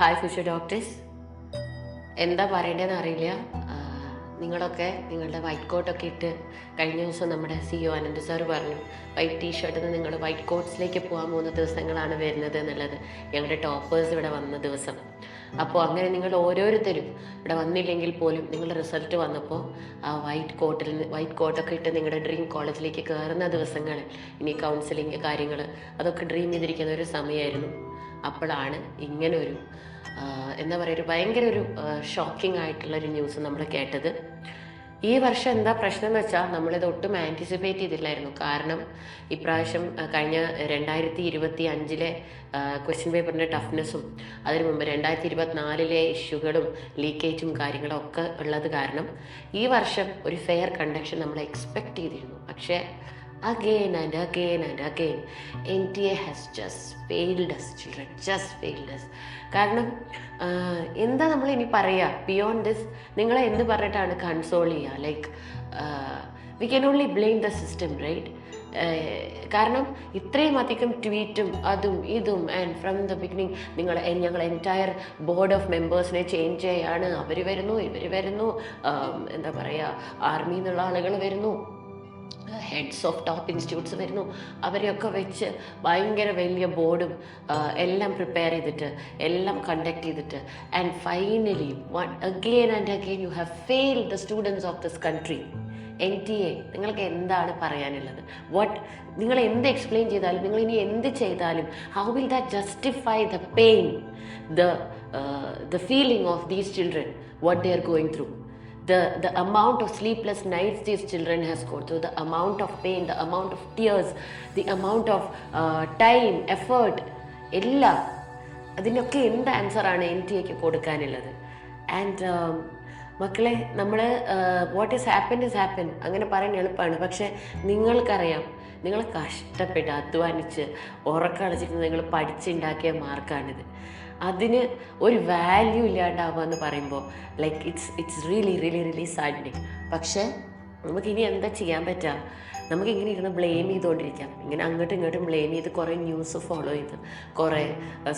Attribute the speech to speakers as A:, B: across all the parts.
A: Hi future doctors. എന്താ പറയേണ്ടതെന്ന് അറിയില്ല. നിങ്ങളൊക്കെ നിങ്ങളുടെ വൈറ്റ് കോട്ടൊക്കെ ഇട്ട് കഴിഞ്ഞ ദിവസം നമ്മുടെ CEO ആനന്ദ് സാർ പറഞ്ഞു വൈറ്റ് ടീഷർട്ടിൽ നിന്ന് നിങ്ങൾ വൈറ്റ് കോട്ട്സിലേക്ക് പോകാൻ പോകുന്ന ദിവസങ്ങളാണ് വരുന്നത് എന്നുള്ളത്, ഞങ്ങളുടെ ടോപ്പേഴ്സ് ഇവിടെ വന്ന ദിവസം. അപ്പോൾ അങ്ങനെ നിങ്ങൾ ഓരോരുത്തരും ഇവിടെ വന്നില്ലെങ്കിൽ പോലും നിങ്ങളുടെ റിസൾട്ട് വന്നപ്പോൾ ആ വൈറ്റ് കോട്ടൊക്കെ ഇട്ട് നിങ്ങളുടെ ഡ്രീം കോളേജിലേക്ക് കയറുന്ന ദിവസങ്ങൾ, ഇനി കൗൺസിലിങ് കാര്യങ്ങൾ അതൊക്കെ ഡ്രീം ചെയ്തിരിക്കുന്ന ഒരു സമയമായിരുന്നു. അപ്പോഴാണ് ഇങ്ങനൊരു എന്താ പറയുക, ഒരു ഭയങ്കര ഒരു ഷോക്കിംഗ് ആയിട്ടുള്ളൊരു ന്യൂസ് നമ്മൾ കേട്ടത്. ഈ വർഷം എന്താ പ്രശ്നം എന്ന് വെച്ചാൽ നമ്മളിത് ഒട്ടും ആൻറ്റിസിപ്പേറ്റ് ചെയ്തില്ലായിരുന്നു. കാരണം ഇപ്രാവശ്യം കഴിഞ്ഞ 2025 ക്വസ്റ്റ്യൻ പേപ്പറിൻ്റെ ടഫ്നെസ്സും അതിനു മുമ്പ് 2024 ഇഷ്യൂകളും ലീക്കേജും കാര്യങ്ങളും ഒക്കെ ഉള്ളത് കാരണം ഈ വർഷം ഒരു ഫെയർ കണ്ടക്ഷൻ നമ്മൾ എക്സ്പെക്റ്റ് ചെയ്തിരുന്നു. പക്ഷേ again and again and again NTA has just failed us children, just failed us. കാരണം എന്താ നമ്മൾ ഇനി പറയുക ബിയോണ്ട് ദിസ്? നിങ്ങളെ എന്ത് പറഞ്ഞിട്ടാണ് കൺസോൾ ചെയ്യുക? Like we can only blame the system, right? കാരണം ഇത്രയും അധികം ട്വീറ്റും അതും ഇതും ആൻഡ് ഫ്രം ദ ബിഗിനിങ് ഞങ്ങൾ എൻറ്റയർ ബോർഡ് ഓഫ് മെമ്പേഴ്സിനെ ചേഞ്ച് ചെയ്യാണ്, അവർ വരുന്നു ഇവർ വരുന്നു, എന്താ പറയുക, ആർമിയിൽ നിന്നുള്ള ആളുകൾ വരുന്നു, ഹെഡ്സ് ഓഫ് ടോപ്പ് ഇൻസ്റ്റിറ്റ്യൂട്ട്സ് വരുന്നു, അവരെയൊക്കെ വെച്ച് ഭയങ്കര വലിയ ബോർഡും എല്ലാം പ്രിപ്പയർ ചെയ്തിട്ട് എല്ലാം കണ്ടക്ട് ചെയ്തിട്ട് and finally again and again you have failed the students of this country. NTA നിങ്ങൾക്ക് എന്താണ് പറയാനുള്ളത്? നിങ്ങൾ എന്ത് എക്സ്പ്ലെയിൻ ചെയ്താലും, നിങ്ങൾ ഇനി എന്ത് ചെയ്താലും, how will that justify the pain, the feeling of these children, what they are going through? The amount of sleepless nights these children has gone through, the amount of pain, the amount of tears, the amount of time, effort, എല്ലാം അതിനൊക്കെ എന്ത് ആൻസറാണ് NTA കൊടുക്കാനുള്ളത്? And മക്കളെ, നമ്മൾ what is happen അങ്ങനെ പറയാൻ എളുപ്പമാണ്. പക്ഷേ നിങ്ങൾക്കറിയാം, നിങ്ങൾ കഷ്ടപ്പെട്ട് അധ്വാനിച്ച് ഉറക്കളച്ചിട്ട് നിങ്ങൾ പഠിച്ചുണ്ടാക്കിയ മാർക്കാണിത്. അതിന് ഒരു വാല്യൂ ഇല്ലാണ്ടാവുക എന്ന് പറയുമ്പോൾ ലൈക്ക് ഇറ്റ്സ് റിയലി സാഡ്നിങ്. പക്ഷേ നമുക്കിനി എന്താ ചെയ്യാൻ പറ്റുക? നമുക്കിങ്ങനെ ഇരുന്ന് ബ്ലെയിം ചെയ്തുകൊണ്ടിരിക്കാം, ഇങ്ങനെ അങ്ങോട്ടും ഇങ്ങോട്ടും ബ്ലെയിം ചെയ്ത് കുറേ ന്യൂസ് ഫോളോ ചെയ്ത് കുറേ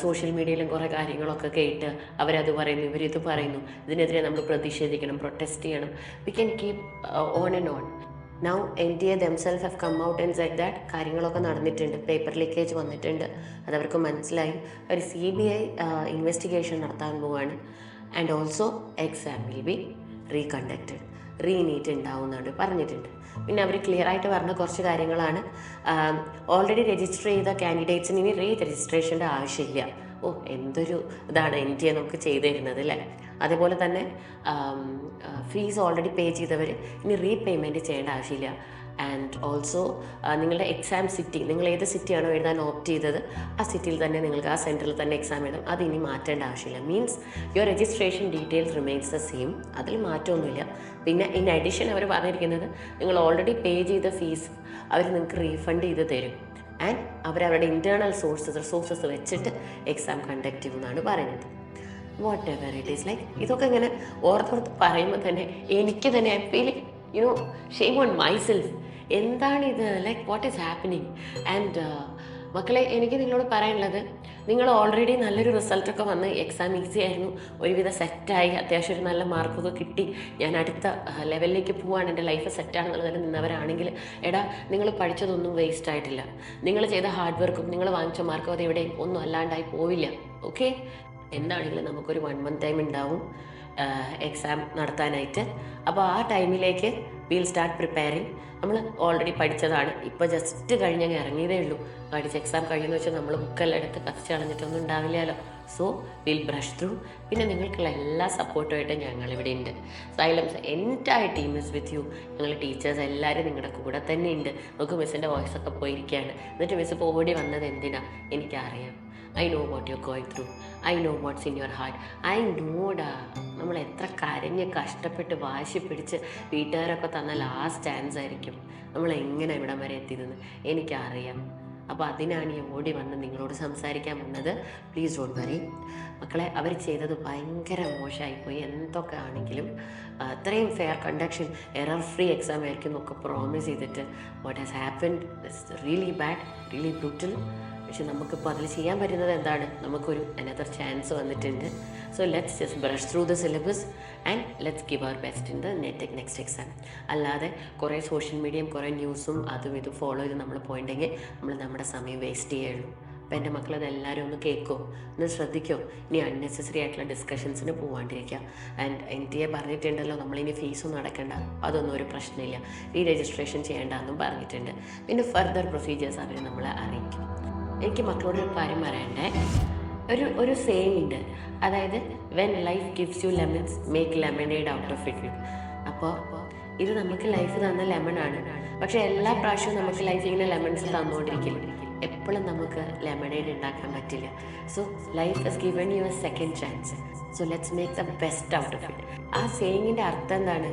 A: സോഷ്യൽ മീഡിയയിലും കുറേ കാര്യങ്ങളൊക്കെ കേട്ട് അവരത് പറയുന്നു ഇവരിത് പറയുന്നു, ഇതിനെതിരെ നമ്മൾ പ്രതിഷേധിക്കണം, പ്രൊട്ടസ്റ്റ് ചെയ്യണം. We can keep on and on. Now NTA themselves have come out and said that കാര്യങ്ങളൊക്കെ നടന്നിട്ടുണ്ട്, പേപ്പർ ലീക്കേജ് വന്നിട്ടുണ്ട്, അതവർക്ക് മനസ്സിലായി. ഒരു CBI ഇൻവെസ്റ്റിഗേഷൻ നടത്താൻ പോവാണ്. And also exam will be reconducted, reNEET ഉണ്ടാവും എന്നാണ് പറഞ്ഞിട്ടുണ്ട്. പിന്നെ അവർ ക്ലിയർ ആയിട്ട് പറഞ്ഞ കുറച്ച് കാര്യങ്ങളാണ്. ഓൾറെഡി രജിസ്റ്റർ ചെയ്ത കാൻഡിഡേറ്റ്സിന് ഇനി രജിസ്ട്രേഷൻ്റെ ആവശ്യമില്ല. എന്തൊരു ഇതാണ് NTA നമുക്ക് ചെയ്തു തരുന്നത് അല്ലേ? അതേപോലെ തന്നെ ഫീസ് ഓൾറെഡി പേ ചെയ്തവർ ഇനി റീപേയ്മെൻറ്റ് ചെയ്യേണ്ട ആവശ്യമില്ല. ആൻഡ് ഓൾസോ നിങ്ങളുടെ എക്സാം സിറ്റി, നിങ്ങൾ ഏത് സിറ്റിയാണോ എഴുതാൻ ഓപ്റ്റ് ചെയ്തത് ആ സിറ്റിയിൽ തന്നെ നിങ്ങൾക്ക് ആ സെൻറ്ററിൽ തന്നെ എക്സാം എഴുതാം. അത് ഇനി മാറ്റേണ്ട ആവശ്യമില്ല. Means your registration details remains the same, അതിൽ മാറ്റമൊന്നുമില്ല. പിന്നെ ഇൻ അഡീഷൻ അവർ പറഞ്ഞിരിക്കുന്നത് നിങ്ങൾ ഓൾറെഡി പേ ചെയ്ത ഫീസ് അവർ നിങ്ങൾക്ക് റീഫണ്ട് ചെയ്ത് തരും. ആൻഡ് അവരവരുടെ ഇൻറ്റേർണൽ റിസോഴ്സസ് വെച്ചിട്ട് എക്സാം കണ്ടക്ട് ചെയ്യുമെന്നാണ് പറയുന്നത്. What ever it is, like ഇതൊക്കെ ഇങ്ങനെ ഓർത്തോർത്ത് പറയുമ്പോൾ തന്നെ എനിക്ക് തന്നെ I feel shame on myself. എന്താണിത്? Like what is happening? And മക്കളെ, എനിക്ക് നിങ്ങളോട് പറയാനുള്ളത്, നിങ്ങൾ ഓൾറെഡി നല്ലൊരു റിസൾട്ടൊക്കെ വന്ന് എക്സാം ഈസി ആയിരുന്നു, ഒരുവിധം സെറ്റായി, അത്യാവശ്യം ഒരു നല്ല മാർക്കൊക്കെ കിട്ടി, ഞാൻ അടുത്ത ലെവലിലേക്ക് പോവാണ്, എൻ്റെ ലൈഫ് സെറ്റാണെന്നുള്ളതിൽ നിന്നവരാണെങ്കിൽ നിങ്ങൾ പഠിച്ചതൊന്നും വേസ്റ്റ് ആയിട്ടില്ല. നിങ്ങൾ ചെയ്ത ഹാർഡ് വർക്കും നിങ്ങൾ വാങ്ങിച്ച മാർക്കും അത് എവിടെയും ഒന്നും അല്ലാണ്ടായി പോവില്ല. ഓക്കെ, എന്താണെങ്കിലും നമുക്കൊരു 1 month ടൈം ഉണ്ടാവും എക്സാം നടത്താനായിട്ട്. അപ്പോൾ ആ ടൈമിലേക്ക് വിൽ സ്റ്റാർട്ട് പ്രിപ്പയറിങ്. നമ്മൾ ഓൾറെഡി പഠിച്ചതാണ്, ഇപ്പോൾ ജസ്റ്റ് കഴിഞ്ഞങ്ങ് ഇറങ്ങിയതേ ഉള്ളൂ. പഠിച്ച എക്സാം കഴിയുമെന്ന് വെച്ചാൽ നമ്മൾ ബുക്കെല്ലാം എടുത്ത് കത്തിച്ച് കളഞ്ഞിട്ടൊന്നും ഉണ്ടാവില്ലല്ലോ. So will brush through. പിന്നെ നിങ്ങൾക്കുള്ള എല്ലാ സപ്പോർട്ടുമായിട്ട് ഞങ്ങളിവിടെ ഉണ്ട്. Xylem's entire team is with you. ഞങ്ങൾ ടീച്ചേഴ്സ് എല്ലാവരും നിങ്ങളുടെ കൂടെ തന്നെ ഉണ്ട്. നമുക്ക് മിസ്സിൻ്റെ വോയിസൊക്കെ പോയിരിക്കുകയാണ്. എന്നിട്ട് മിസ് ഇപ്പോൾ ഓടി വന്നത് എന്തിനാ എനിക്കറിയാം. I know what you're going through. I know what's in your heart. I know നമ്മൾ എത്ര കരഞ്ഞ് കഷ്ടപ്പെട്ട് വാശി പിടിച്ച് വീട്ടുകാരൊക്കെ തന്ന ലാസ്റ്റ് ചാൻസ് ആയിരിക്കും നമ്മൾ എങ്ങനെ ഇവിടം വരെ എത്തിയതെന്ന് എനിക്കറിയാം. അപ്പോൾ അതിനാണ് ഈ ഓടി വന്ന് നിങ്ങളോട് സംസാരിക്കാൻ വന്നത്. പ്ലീസ് ഡോണ്ട് വറി മക്കളെ, അവർ ചെയ്തത് ഭയങ്കര മോശമായിപ്പോയി. എന്തൊക്കെ ആണെങ്കിലും അത്രയും fair conduction, error free exam ആയിരിക്കും എന്നൊക്കെ പ്രോമിസ് ചെയ്തിട്ട് what has happened is really bad, really brutal. പക്ഷെ നമുക്കിപ്പോൾ അതിൽ ചെയ്യാൻ പറ്റുന്നത് എന്താണ്? നമുക്കൊരു അനദർ ചാൻസ് വന്നിട്ടുണ്ട്. So let's just brush through the syllabus and let's give our best in the next exam. അല്ലാതെ കുറേ സോഷ്യൽ മീഡിയയും കുറേ ന്യൂസും അതും ഇതും ഫോളോ ചെയ്ത് നമ്മൾ പോയിട്ടുണ്ടെങ്കിൽ നമ്മൾ നമ്മുടെ സമയം വേസ്റ്റ് ചെയ്യുള്ളൂ. അപ്പോൾ എൻ്റെ മക്കളതെല്ലാവരും ഒന്ന് കേൾക്കോ, ഒന്ന് ശ്രദ്ധിക്കോ. ഇനി അൺനെസസറി ആയിട്ടുള്ള ഡിസ്കഷൻസിന് പോകാണ്ടിരിക്കുക. ആൻഡ് NTA പറഞ്ഞിട്ടുണ്ടല്ലോ നമ്മളിനി ഫീസൊന്നും അടയ്ക്കേണ്ട, അതൊന്നും ഒരു പ്രശ്നമില്ല. രജിസ്ട്രേഷൻ ചെയ്യേണ്ടെന്നും പറഞ്ഞിട്ടുണ്ട്. പിന്നെ ഫർദർ പ്രൊസീജിയേഴ്സ് അവർ നമ്മളെ അറിയിക്കും. എനിക്ക് മക്കളോട് ഒരു കാര്യം പറയണ്ടേ, ഒരു സേയിങ് ഉണ്ട്, അതായത് when life gives you lemons make lemonade out of it. അപ്പോൾ ഇത് നമുക്ക് ലൈഫ് തന്ന ലെമണാണ്. പക്ഷേ എല്ലാ പ്രാവശ്യവും നമുക്ക് ലൈഫ് ഇങ്ങനെ ലെമൺസ് തന്നുകൊണ്ടിരിക്കില്ല. എപ്പോഴും നമുക്ക് ലെമണേഡ് ഉണ്ടാക്കാൻ പറ്റില്ല. So life has given you a second chance. So let's make the best out of it. ആ സേയിങ്ങിൻ്റെ അർത്ഥം എന്താണ്?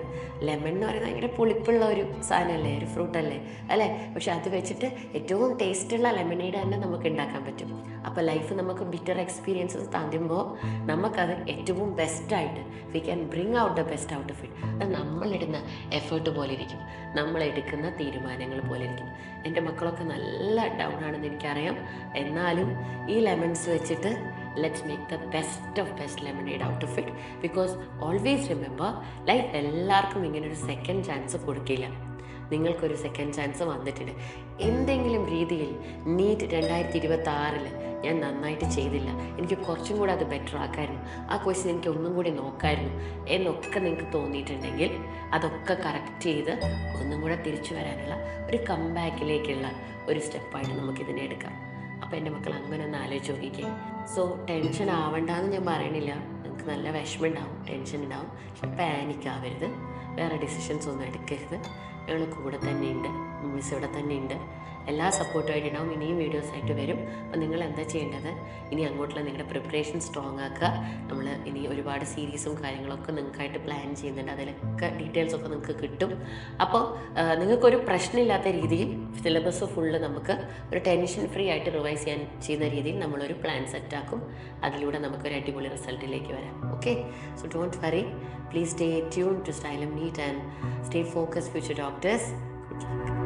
A: ലെമൺ എന്ന് പറയുന്നത് ഭയങ്കര പുളിപ്പുള്ള ഒരു സാധനമല്ലേ, ഒരു ഫ്രൂട്ടല്ലേ അല്ലേ? പക്ഷെ അത് വെച്ചിട്ട് ഏറ്റവും ടേസ്റ്റുള്ള ലെമണേഡ് തന്നെ നമുക്ക് ഉണ്ടാക്കാൻ പറ്റും. അപ്പോൾ ലൈഫ് നമുക്ക് ബിറ്റർ എക്സ്പീരിയൻസസ് തരുമ്പോൾ നമുക്കത് ഏറ്റവും ബെസ്റ്റായിട്ട് we can bring out the best out of it. അത് നമ്മളിടുന്ന എഫേർട്ട് പോലെ ഇരിക്കും, നമ്മളെടുക്കുന്ന തീരുമാനങ്ങൾ പോലെ ഇരിക്കും. എൻ്റെ മക്കളൊക്കെ നല്ല ഡൗൺ ആണെന്ന് എനിക്കറിയാം. എന്നാലും ഈ ലെമൺസ് വെച്ചിട്ട് let's make the best of best lemonade out of it. Because always remember, life എല്ലാവർക്കും ഇങ്ങനൊരു സെക്കൻഡ് ചാൻസ് കൊടുക്കില്ല. നിങ്ങൾക്കൊരു സെക്കൻഡ് ചാൻസ് വന്നിട്ടുണ്ട്. എന്തെങ്കിലും രീതിയിൽ നീറ്റ് 2026 ഞാൻ നന്നായിട്ട് ചെയ്തില്ല, എനിക്ക് കുറച്ചും കൂടെ അത് ബെറ്റർ ആക്കായിരുന്നു, ആ ക്വസ്റ്റ്യൻ എനിക്ക് ഒന്നും കൂടി നോക്കായിരുന്നു എന്നൊക്കെ നിങ്ങൾക്ക് തോന്നിയിട്ടുണ്ടെങ്കിൽ അതൊക്കെ കറക്റ്റ് ചെയ്ത് ഒന്നും കൂടെ തിരിച്ചു വരാനുള്ള ഒരു കംബാക്കിലേക്കുള്ള ഒരു സ്റ്റെപ്പായിട്ട് നമുക്കിതിനെ എടുക്കാം. അപ്പോൾ എൻ്റെ മക്കൾ അങ്ങനെ ഒന്ന് ആലോചിച്ച് നോക്കിക്കേ. സോ ടെൻഷൻ ആവണ്ടെന്ന് ഞാൻ പറയണില്ല, നിങ്ങൾക്ക് നല്ല വിഷമം ഉണ്ടാവും, ടെൻഷൻ ഉണ്ടാവും. പക്ഷെ പാനിക് ആവരുത്, വേറെ ഡിസിഷൻസ് ഒന്നും എടുക്കരുത്. ഞങ്ങൾ കൂടെ തന്നെ ഉണ്ട്, മിസ് ഇവിടെ തന്നെ ഉണ്ട്, എല്ലാ സപ്പോർട്ടുമായിട്ട് ഉണ്ടാവും. ഇനിയും വീഡിയോസായിട്ട് വരും. അപ്പോൾ നിങ്ങൾ എന്താ ചെയ്യേണ്ടത്, ഇനി അങ്ങോട്ടുള്ള നിങ്ങളുടെ പ്രിപ്പറേഷൻ സ്ട്രോങ് ആക്കുക. നമ്മൾ ഇനി ഒരുപാട് സീരീസും കാര്യങ്ങളൊക്കെ നിങ്ങൾക്കായിട്ട് പ്ലാൻ ചെയ്യുന്നുണ്ട്, അതിലൊക്കെ ഡീറ്റെയിൽസൊക്കെ നിങ്ങൾക്ക് കിട്ടും. അപ്പോൾ നിങ്ങൾക്കൊരു പ്രശ്നമില്ലാത്ത രീതിയിൽ സിലബസ് ഫുള്ള് നമുക്ക് ഒരു ടെൻഷൻ ഫ്രീ ആയിട്ട് റിവൈസ് ചെയ്യാൻ ചെയ്യുന്ന രീതിയിൽ നമ്മളൊരു പ്ലാൻ സെറ്റാക്കും. അതിലൂടെ നമുക്കൊരു അടിപൊളി റിസൾട്ടിലേക്ക് വരാം. Okay, so don't worry, please stay tune to Stylem NEET and stay focus future doctors. Good luck.